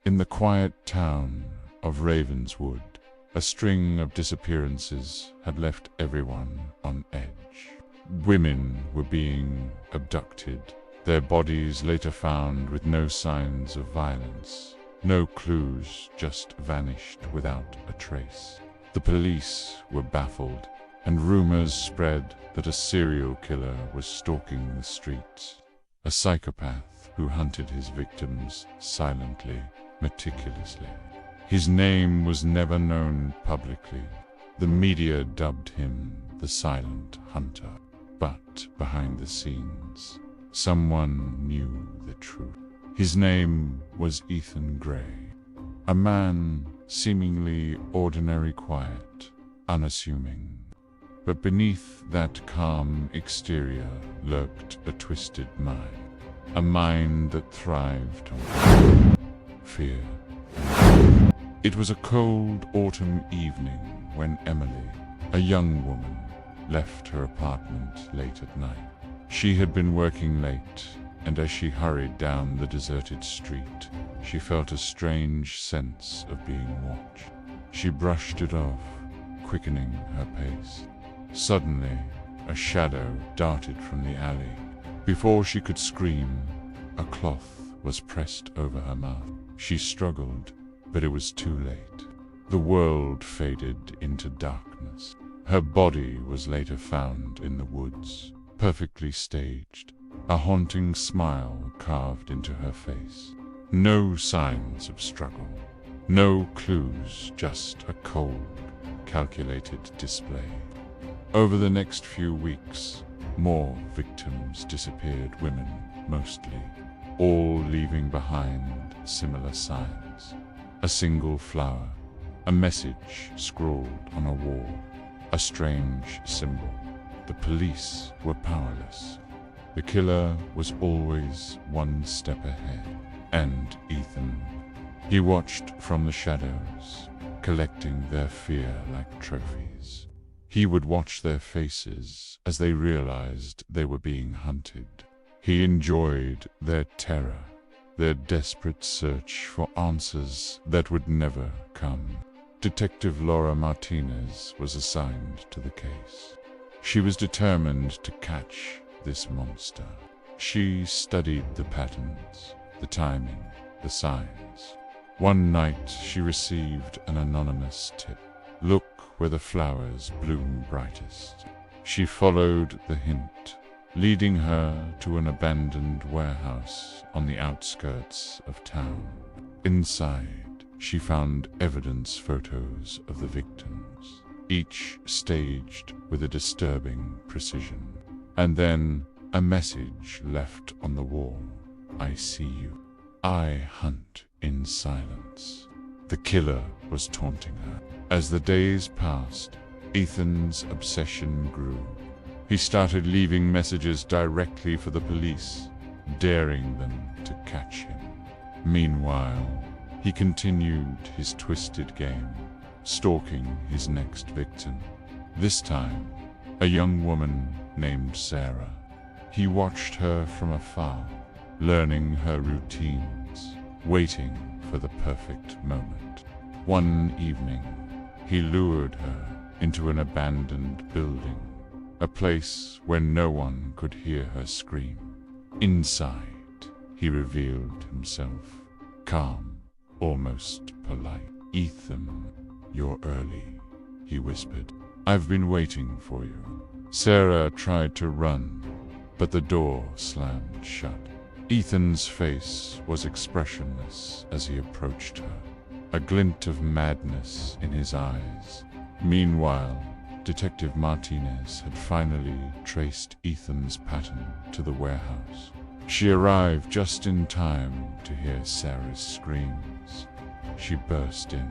In the quiet town of Ravenswood, a string of disappearances had left everyone on edge. Women were being abducted, their bodies later found with no signs of violence. No clues, just vanished without a trace. The police were baffled, and rumors spread that a serial killer was stalking the streets. A psychopath who hunted his victims silently, meticulously. His name was never known publicly. The media dubbed him the Silent Hunter. But behind the scenes, someone knew the truth. His name was Ethan Gray, a man seemingly ordinary, quiet, unassuming. But beneath that calm exterior lurked a twisted mind, a mind that thrived on fear. It was a cold autumn evening when Emily, a young woman, left her apartment late at night. She had been working late, and as she hurried down the deserted street, she felt a strange sense of being watched. She brushed it off, quickening her pace. Suddenly, a shadow darted from the alley. Before she could scream, a cloth was pressed over her mouth. She struggled, but it was too late. The world faded into darkness. Her body was later found in the woods, perfectly staged, a haunting smile carved into her face. No signs of struggle, no clues, just a cold, calculated display. Over the next few weeks, more victims disappeared, women mostly, all leaving behind similar signs. A single flower, a message scrawled on a wall, a strange symbol. The police were powerless. The killer was always one step ahead. And Ethan, he watched from the shadows, collecting their fear like trophies. He would watch their faces as they realized they were being hunted. He enjoyed their terror, their desperate search for answers that would never come. Detective Laura Martinez was assigned to the case. She was determined to catch this monster. She studied the patterns, the timing, the signs. One night she received an anonymous tip. Look where the flowers bloom brightest. She followed the hint, leading her to an abandoned warehouse on the outskirts of town. Inside, she found evidence photos of the victims, each staged with a disturbing precision. And then a message left on the wall. I see you. I hunt in silence. The killer was taunting her. As the days passed, Ethan's obsession grew. He started leaving messages directly for the police, daring them to catch him. Meanwhile, he continued his twisted game, stalking his next victim. This time, a young woman named Sarah. He watched her from afar, learning her routines, waiting for the perfect moment. One evening, he lured her into an abandoned building, a place where no one could hear her scream. Inside, he revealed himself, calm, almost polite. Ethan, you're early, he whispered. I've been waiting for you. Sarah tried to run, but the door slammed shut. Ethan's face was expressionless as he approached her, a glint of madness in his eyes. Meanwhile, Detective Martinez had finally traced Ethan's pattern to the warehouse. She arrived just in time to hear Sarah's screams. She burst in,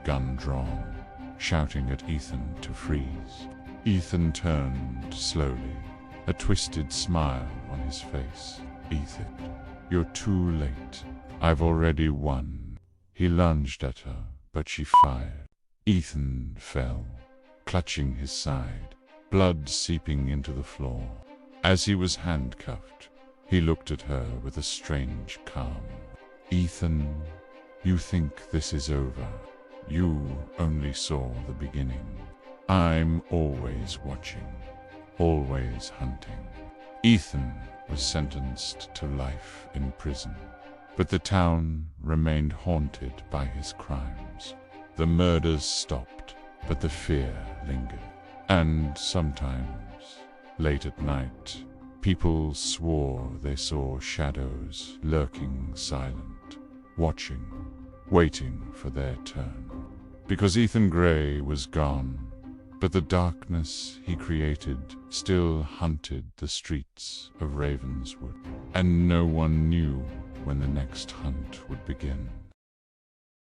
gun drawn, shouting at Ethan to freeze. Ethan turned slowly, a twisted smile on his face. Ethan, you're too late. I've already won. He lunged at her, but she fired. Ethan fell, clutching his side, blood seeping into the floor. As he was handcuffed, he looked at her with a strange calm. Ethan, You think this is over. You only saw the beginning. I'm always watching, always hunting. Ethan was sentenced to life in prison, but the town remained haunted by his crimes. The murders stopped, but the fear lingered. And sometimes, late at night, people swore they saw shadows lurking silent, watching, waiting for their turn. Because Ethan Gray was gone, but the darkness he created still hunted the streets of Ravenswood, and no one knew when the next hunt would begin.